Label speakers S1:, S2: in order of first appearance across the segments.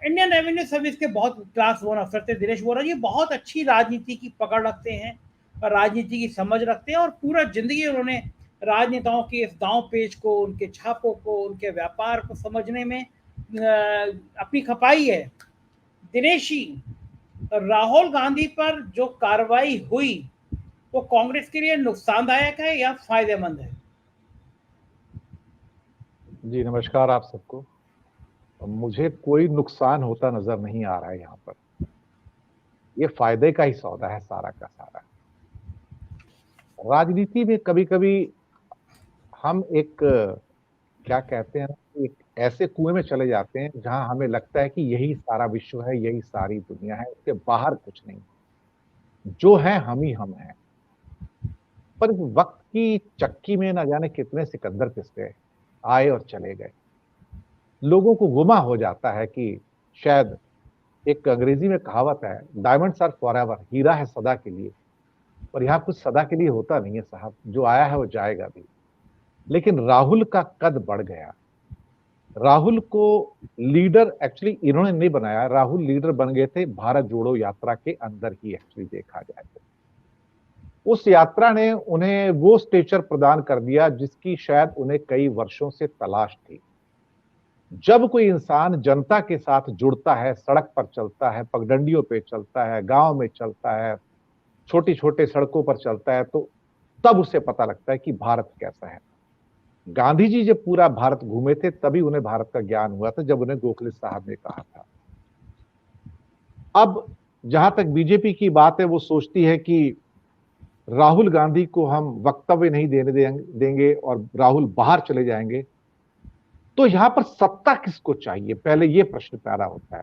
S1: Indian revenue service के बहुत class one अफसर थे दिनेश बोरा जी, बहुत अच्छी राजनीति की पकड़ रखते हैं और राजनीति की समझ रखते हैं, और पूरा जिंदगी उन्होंने राजनेताओं के इस दांव पेच को, उनके छापों को, उनके व्यापार को समझने में अपनी खपाई है। दिनेश जी, राहुल गांधी पर जो कार्रवाई हुई वो कांग्रेस के लिए नुकसानदायक है या फायदेमंद है?
S2: जी नमस्कार आप सबको। मुझे कोई नुकसान होता नजर नहीं आ रहा है यहाँ पर। ये फायदे का ही सौदा है सारा का सारा। राजनीति में कभी कभी हम एक क्या कहते हैं, एक ऐसे कुएं में चले जाते हैं जहां हमें लगता है कि यही सारा विश्व है, यही सारी दुनिया है, उसके बाहर कुछ नहीं, जो है हम ही हम हैं। पर इस वक्त की चक्की में ना जाने कितने सिकंदर पिस गए, आए और चले गए। लोगों को गुमा हो जाता है कि शायद एक अंग्रेजी में कहावत है, डायमंड्स आर फॉरएवर, हीरा है सदा के लिए। और यहाँ कुछ सदा के लिए होता नहीं है साहब, जो आया है वो जाएगा भी। लेकिन राहुल का कद बढ़ गया। राहुल को लीडर एक्चुअली इन्होंने नहीं बनाया, राहुल लीडर बन गए थे भारत जोड़ो यात्रा के अंदर ही, एक्चुअली देखा जाए तो उस यात्रा ने उन्हें वो स्टेचर प्रदान कर दिया जिसकी शायद उन्हें कई वर्षों से तलाश थी। जब कोई इंसान जनता के साथ जुड़ता है, सड़क पर चलता है, पगडंडियों पे चलता है, गांव में चलता है, छोटी छोटे सड़कों पर चलता है, तो तब उसे पता लगता है कि भारत कैसा है। गांधी जी जब पूरा भारत घूमे थे तभी उन्हें भारत का ज्ञान हुआ था, जब उन्हें गोखले साहब ने कहा था। अब जहां तक बीजेपी की बात है, वो सोचती है कि राहुल गांधी को हम वक्तव्य नहीं देने देंगे और राहुल बाहर चले जाएंगे। तो यहां पर सत्ता किसको चाहिए, पहले यह प्रश्न पैदा होता है।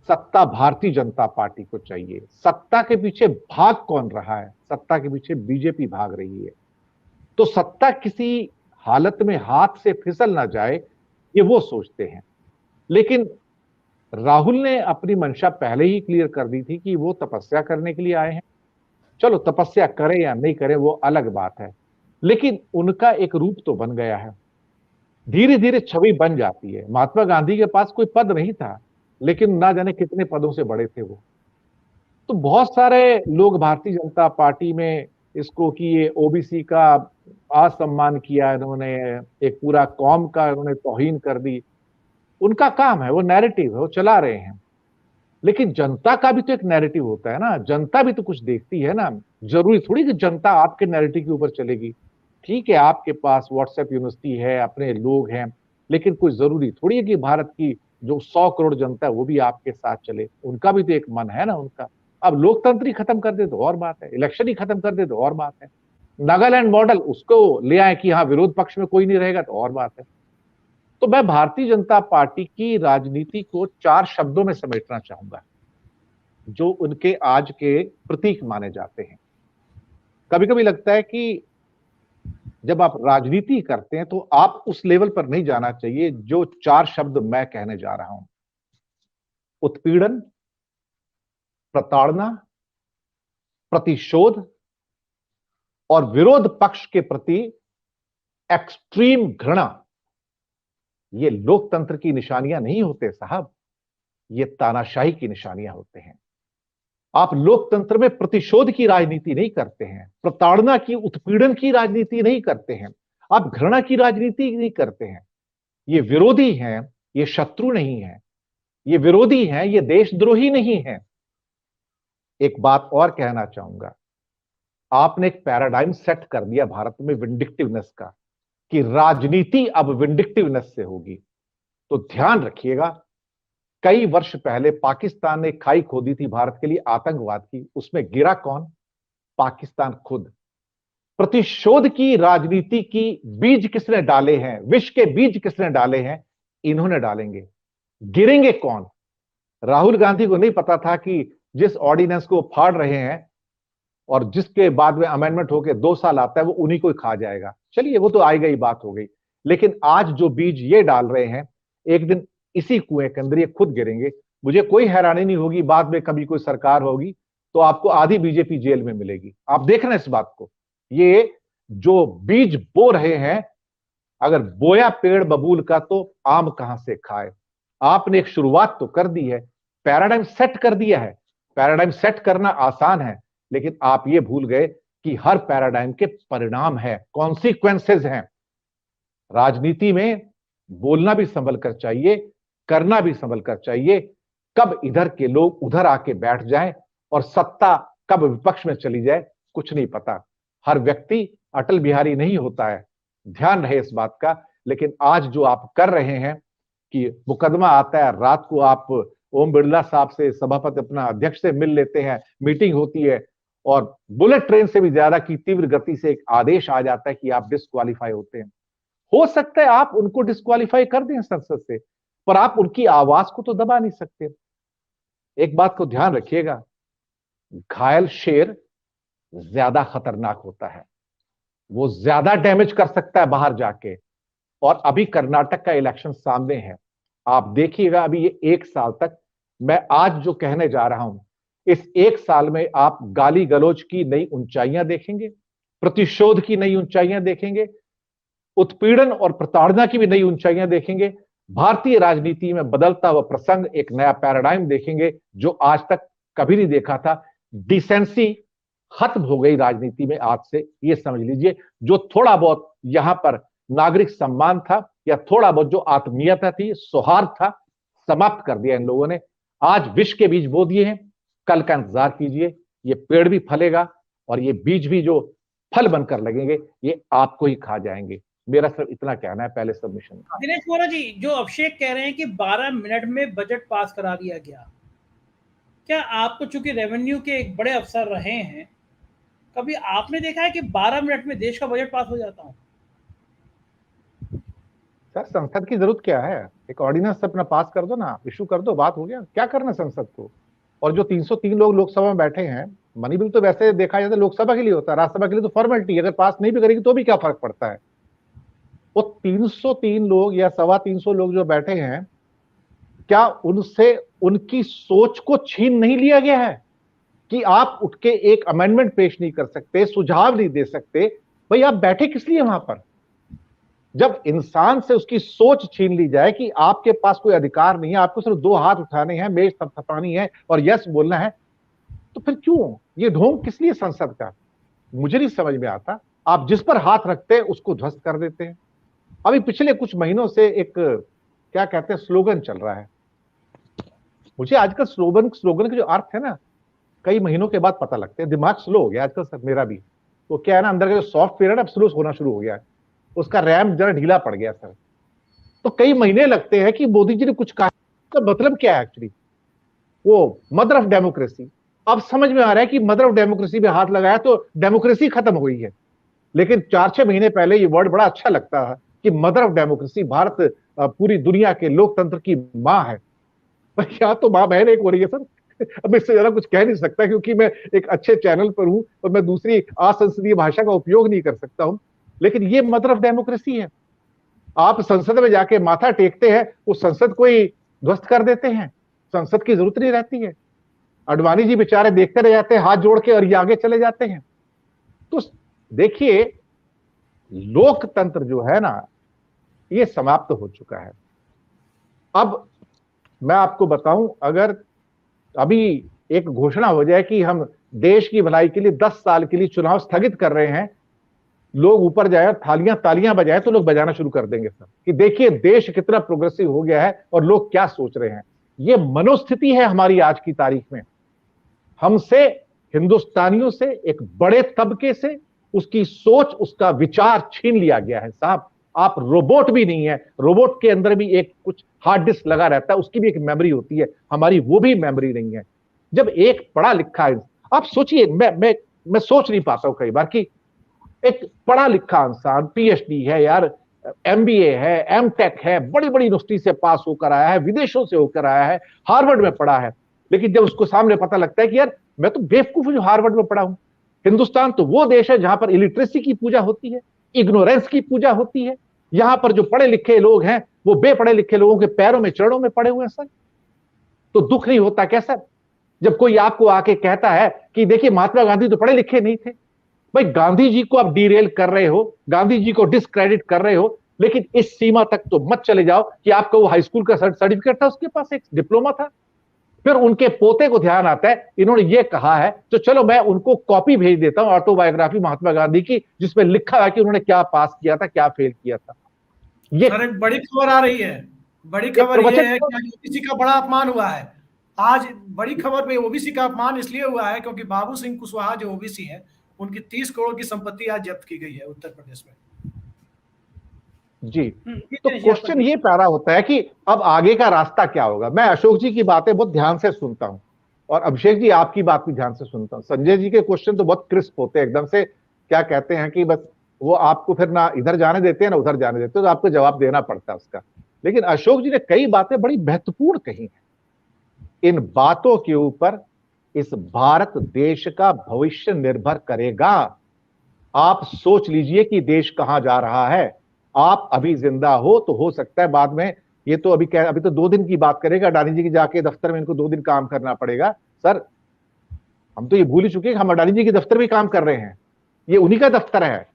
S2: सत्ता भारतीय जनता पार्टी को चाहिए। सत्ता के पीछे भाग कौन रहा है? सत्ता के पीछे बीजेपी भाग रही है। तो सत्ता किसी हालत में हाथ से फिसल ना जाए, ये वो सोचते हैं। लेकिन राहुल ने अपनी मंशा पहले ही क्लियर कर दी थी कि वो तपस्या करने के लिए आए हैं। चलो तपस्या करें या नहीं करें वो अलग बात है, लेकिन उनका एक रूप तो बन गया है। धीरे धीरे छवि बन जाती है। महात्मा गांधी के पास कोई पद नहीं था, लेकिन ना जाने कितने पदों से बड़े थे वो। तो बहुत सारे लोग भारतीय जनता पार्टी में इसको कि ये ओबीसी का असम्मान किया इन्होंने, एक पूरा कौम का इन्होंने तौहीन कर दी। उनका काम है, वो नैरेटिव है, वो चला रहे हैं। लेकिन जनता का भी तो एक नैरेटिव होता है ना, जनता भी तो कुछ देखती है ना। जरूरी थोड़ी कि जनता आपके नैरेटिव के ऊपर चलेगी। ठीक है, आपके पास व्हाट्सएप यूनिवर्सिटी है, अपने लोग हैं, लेकिन कोई जरूरी थोड़ी है कि भारत की जो 100 करोड़ जनता है वो भी आपके साथ चले। उनका भी तो एक मन है ना उनका। अब लोकतंत्र ही खत्म कर दे तो और बात है, इलेक्शन ही खत्म कर दे तो और बात है, नागालैंड मॉडल उसको ले आए कि हाँ विरोध पक्ष में कोई नहीं रहेगा तो और बात है। तो मैं भारतीय जनता पार्टी की राजनीति को 4 शब्दों में समेटना चाहूंगा, जो उनके आज के प्रतीक माने जाते हैं। कभी कभी लगता है कि जब आप राजनीति करते हैं तो आप उस लेवल पर नहीं जाना चाहिए जो 4 शब्द मैं कहने जा रहा हूं। उत्पीड़न, प्रताड़ना, प्रतिशोध और विरोध पक्ष के प्रति एक्सट्रीम घृणा। ये लोकतंत्र की निशानियां नहीं होते साहब, ये तानाशाही की निशानियां होते हैं। आप लोकतंत्र में प्रतिशोध की राजनीति नहीं करते हैं, प्रताड़ना की, उत्पीड़न की राजनीति नहीं करते हैं, आप घृणा की राजनीति नहीं करते हैं। ये विरोधी हैं, ये शत्रु नहीं है, ये विरोधी हैं, ये देशद्रोही नहीं है। एक बात और कहना चाहूंगा, आपने एक पैराडाइम सेट कर दिया भारत में विंडिक्टिवनेस का, कि राजनीति अब विंडिक्टिवनेस से होगी। तो ध्यान रखिएगा, कई वर्ष पहले पाकिस्तान ने खाई खोदी थी भारत के लिए आतंकवाद की, उसमें गिरा कौन? पाकिस्तान खुद। प्रतिशोध की राजनीति की बीज किसने डाले हैं, विष के बीज किसने डाले हैं? इन्होंने डालेंगे। गिरेंगे कौन? राहुल गांधी को नहीं पता था कि जिस ऑर्डिनेंस को फाड़ रहे हैं और जिसके बाद में अमेंडमेंट होकर 2 साल आता है वो उन्हीं को ही खा जाएगा। चलिए वो तो आई गई बात हो गई, लेकिन आज जो बीज ये डाल रहे हैं, एक दिन इसी कुएं के अंदर ये खुद गिरेंगे। मुझे कोई हैरानी नहीं होगी बाद में कभी कोई सरकार होगी तो आपको आधी बीजेपी जेल में मिलेगी। आप देख रहे हैं इस बात को। ये जो बीज बो रहे हैं, अगर बोया पेड़ बबूल का तो आम कहां से खाए। आपने एक शुरुआत तो कर दी है, पैराडाइम सेट कर दिया है। पैराडाइम सेट करना आसान है, लेकिन आप ये भूल गए कि हर पैराडाइम के परिणाम है, कॉन्सिक्वेंसेज हैं। राजनीति में बोलना भी संभल कर चाहिए, करना भी संभल कर चाहिए। कब इधर के लोग उधर आके बैठ जाएं और सत्ता कब विपक्ष में चली जाए, कुछ नहीं पता। हर व्यक्ति अटल बिहारी नहीं होता है, ध्यान रहे इस बात का। लेकिन आज जो आप कर रहे हैं कि मुकदमा आता है, रात को आप ओम बिरला साहब से, सभापति अपना अध्यक्ष से मिल लेते हैं, मीटिंग होती है और बुलेट ट्रेन से भी ज्यादा की तीव्र गति से एक आदेश आ जाता है कि आप डिस्क्वालीफाई होते हैं। हो सकता है आप उनको डिस्क्वालीफाई कर दें संसद से, पर आप उनकी आवाज को तो दबा नहीं सकते। एक बात को ध्यान रखिएगा, घायल शेर ज्यादा खतरनाक होता है, वो ज्यादा डैमेज कर सकता है बाहर जाके। और अभी कर्नाटक का इलेक्शन सामने है, आप देखिएगा अभी ये 1 साल तक, मैं आज जो कहने जा रहा हूं, इस 1 साल में आप गाली गलौज की नई ऊंचाइयां देखेंगे, प्रतिशोध की नई ऊंचाइयां देखेंगे, उत्पीड़न और प्रताड़ना की भी नई ऊंचाइयां देखेंगे। भारतीय राजनीति में बदलता हुआ प्रसंग, एक नया पैराडाइम देखेंगे जो आज तक कभी नहीं देखा था। डिसेंसी खत्म हो गई राजनीति में आज से, ये समझ लीजिए। जो थोड़ा बहुत यहां पर नागरिक सम्मान था या थोड़ा बहुत जो आत्मीयता थी, सौहार्द था, समाप्त कर दिया इन लोगों ने। आज विष के बीज बो दिए हैं, कल का इंतजार कीजिए, ये पेड़ भी फलेगा और ये बीज भी जो फल बनकर लगेंगे ये आपको ही खा जाएंगे। मेरा सिर्फ इतना कहना है पहले सबमिशन।
S1: दिनेश बोरा जी, जो अभिषेक कह रहे हैं कि 12 मिनट में बजट पास करा दिया गया, क्या आपको, चूंकि रेवेन्यू के एक बड़े अफसर रहे हैं, कभी आपने देखा है कि 12 मिनट में देश का बजट पास हो जाता हो?
S2: सर संसद की जरूरत क्या है, एक ऑर्डिनेंस अपना पास कर दो ना, इशू कर दो, बात हो गया। क्या करना संसद को? और जो 303 लोग लोकसभा में बैठे हैं, मनी बिल तो वैसे देखा जाता है लोकसभा के लिए होता है, राज्यसभा के लिए तो फॉर्मेलिटी, अगर पास नहीं भी करेगी तो भी क्या फर्क पड़ता है। वो 303 लोग या 325 लोग जो बैठे हैं, क्या उनसे उनकी सोच को छीन नहीं लिया गया है कि आप उठ के एक अमेंडमेंट पेश नहीं कर सकते, सुझाव नहीं दे सकते? भाई आप बैठे किस लिए वहां पर? जब इंसान से उसकी सोच छीन ली जाए कि आपके पास कोई अधिकार नहीं है, आपको सिर्फ 2 हाथ उठाने हैं, मेज थपथपानी है और यस बोलना है, तो फिर क्यों ये ढोंग किस लिए संसद का? मुझे नहीं समझ में आता। आप जिस पर हाथ रखते हैं उसको ध्वस्त कर देते हैं। अभी पिछले कुछ महीनों से एक क्या कहते हैं स्लोगन चल रहा है, मुझे आजकल स्लोगन के जो अर्थ है ना, कई महीनों के बाद पता लगते हैं। दिमाग स्लो हो गया आजकल सर, मेरा भी। तो क्या है ना, अंदर का जो सॉफ्टवेयर है ना स्लो होना शुरू हो गया है, उसका रैम जरा ढीला पड़ गया सर। तो कई महीने लगते हैं कि मोदी जी ने कुछ कहा, तो मतलब क्या है एक्चुअली? वो मदर ऑफ डेमोक्रेसी। अब समझ में आ रहा है कि मदर ऑफ डेमोक्रेसी में हाथ लगाया तो डेमोक्रेसी खत्म हुई है। लेकिन 4-6 महीने पहले ये वर्ड बड़ा अच्छा लगता है कि मदर ऑफ डेमोक्रेसी, भारत पूरी दुनिया के लोकतंत्र की मां है। पर यहाँ तो मां बहन एक हो रही है सर। अब इससे ज्यादा कुछ कह नहीं सकता, क्योंकि मैं एक अच्छे चैनल पर हूं और मैं दूसरी असंसदीय भाषा का उपयोग नहीं कर सकता हूं। लेकिन ये मदर ऑफ डेमोक्रेसी है। आप संसद में जाके माथा टेकते हैं, उस संसद को ही ध्वस्त कर देते हैं। संसद की जरूरत नहीं रहती है। अडवाणी जी बेचारे देखते रह जाते हैं हाथ जोड़ के और ये आगे चले जाते हैं। तो देखिए, लोकतंत्र जो है ना, ये समाप्त हो चुका है। अब मैं आपको बताऊं, अगर अभी एक घोषणा हो जाए कि हम देश की भलाई के लिए 10 साल के लिए चुनाव स्थगित कर रहे हैं, लोग ऊपर जाए और तालियां बजाए, तो लोग बजाना शुरू कर देंगे सर, कि देखिए देश कितना प्रोग्रेसिव हो गया है और लोग क्या सोच रहे हैं। ये मनोस्थिति है हमारी आज की तारीख में। हमसे, हिंदुस्तानियों से, एक बड़े तबके से उसकी सोच, उसका विचार छीन लिया गया है साहब। आप रोबोट भी नहीं है, रोबोट के अंदर भी एक कुछ हार्ड डिस्क लगा रहता है, उसकी भी एक मेमोरी होती है, हमारी वो भी मेमोरी नहीं है। जब एक पढ़ा लिखा है, आप सोचिए, मैं सोच नहीं पाता हूं कई बार कि एक पढ़ा लिखा इंसान, पीएचडी है यार, एमबीए है, एमटेक है, बड़ी बड़ी यूनिवर्सिटी से पास होकर आया है, विदेशों से होकर आया है, हार्वर्ड में पढ़ा है, लेकिन जब उसको सामने पता लगता है कि यार मैं तो बेवकूफ हूं जो हार्वर्ड में पढ़ा हूं। हिंदुस्तान तो वो देश है जहां पर इलिटरेसी की पूजा होती है, इग्नोरेंस की पूजा होती है। यहां पर जो पढ़े लिखे लोग हैं वो बेपढ़े लिखे लोगों के पैरों में, चरणों में पड़े हुए हैं सर। तो दुख नहीं होता क्या सर, जब कोई आपको आके कहता है कि देखिए महात्मा गांधी तो पढ़े लिखे नहीं थे? भाई गांधी जी को आप डीरेल कर रहे हो, गांधी जी को डिस्क्रेडिट कर रहे हो, लेकिन इस सीमा तक तो मत चले जाओ कि आपका वो हाई स्कूल का सर्टिफिकेट था, उसके पास एक डिप्लोमा था। फिर उनके पोते को ध्यान आता है, इन्होंने ये कहा है तो चलो मैं उनको कॉपी भेज देता हूं ऑटोबायोग्राफी महात्मा गांधी की, जिसमें लिखा है कि उन्होंने क्या पास किया था, क्या फेल किया था। ये
S3: सर एक बड़ी खबर आ रही है, बड़ी खबर ये है कि ओबीसी का बड़ा अपमान हुआ है। आज बड़ी खबर पे ओबीसी का अपमान इसलिए हुआ है क्योंकि बाबू सिंह कुशवाहा जो ओबीसी है, उनकी 30 करोड़ की संपत्ति आज जब्त की गई है उत्तर प्रदेश में।
S2: जी, तो क्वेश्चन ये पैदा होता है कि अब आगे का रास्ता क्या होगा। मैं अशोक जी की बातें बहुत ध्यान से सुनता हूं और अभिषेक जी आपकी बात भी ध्यान से सुनता हूं। संजय जी के क्वेश्चन तो बहुत क्रिस्प होते हैं, एकदम से क्या कहते हैं कि बस वो आपको फिर ना इधर जाने देते हैं ना उधर जाने देते हैं, तो आपको जवाब देना पड़ता है उसका। लेकिन अशोक जी ने कई बातें बड़ी महत्वपूर्ण कही हैं। इन बातों के ऊपर इस भारत देश का भविष्य निर्भर करेगा। आप सोच लीजिए कि देश कहां जा रहा है। आप अभी जिंदा हो तो हो सकता है बाद में, ये तो अभी तो 2 दिन की बात करेगा, अडानी जी की जाके दफ्तर में इनको 2 दिन काम करना पड़ेगा। सर हम तो ये भूल ही चुके हैं, हम अडानी जी के दफ्तर में काम कर रहे हैं। ये उन्हीं का दफ्तर है,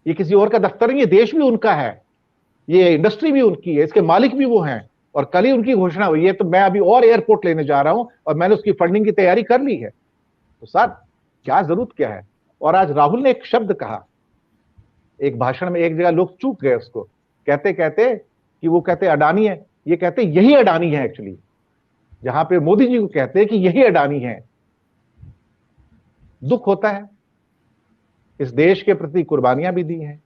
S2: ये किसी और का दफ्तर नहीं है। देश भी उनका है, ये इंडस्ट्री भी उनकी है, इसके मालिक भी वो हैं। और कल ही उनकी घोषणा हुई है, तो मैं अभी और एयरपोर्ट लेने जा रहा हूं और मैंने उसकी फंडिंग की तैयारी कर ली है। तो सर क्या जरूरत क्या है। और आज राहुल ने एक शब्द कहा एक भाषण में, एक जगह लोग चूक गए उसको, कहते कहते कि वो कहते अडानी है, ये कहते यही अडानी है एक्चुअली, जहां पे मोदी जी को कहते हैं कि यही अडानी है। दुख होता है, इस देश के प्रति कुर्बानियां भी दी हैं,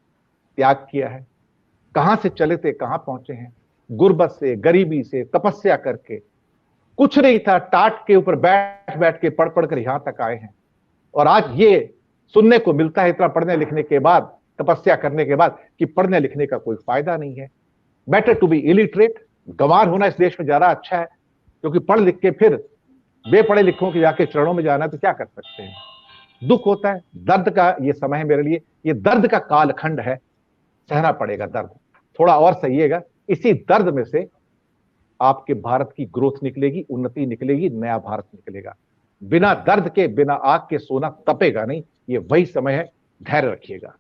S2: त्याग किया है, कहां से चले थे कहां पहुंचे हैं, गुर्बत से, गरीबी से, तपस्या करके, कुछ नहीं था, टाट के ऊपर बैठ बैठ के पढ़ पढ़ कर यहां तक आए हैं। और आज ये सुनने को मिलता है इतना पढ़ने लिखने के बाद, तपस्या करने के बाद, कि पढ़ने लिखने का कोई फायदा नहीं है। बेटर टू बी इलिटरेट, गंवार होना इस देश में ज्यादा अच्छा है, क्योंकि पढ़ लिख के फिर बेपढ़े लिखों के जाके चरणों में जाना है तो क्या कर सकते हैं। दुख होता है, दर्द का ये समय है मेरे लिए, ये दर्द का कालखंड है, सहना पड़ेगा दर्द, थोड़ा और सहिएगा। इसी दर्द में से आपके भारत की ग्रोथ निकलेगी, उन्नति निकलेगी, नया भारत निकलेगा। बिना दर्द के, बिना आग के सोना तपेगा नहीं, ये वही समय है, धैर्य रखिएगा।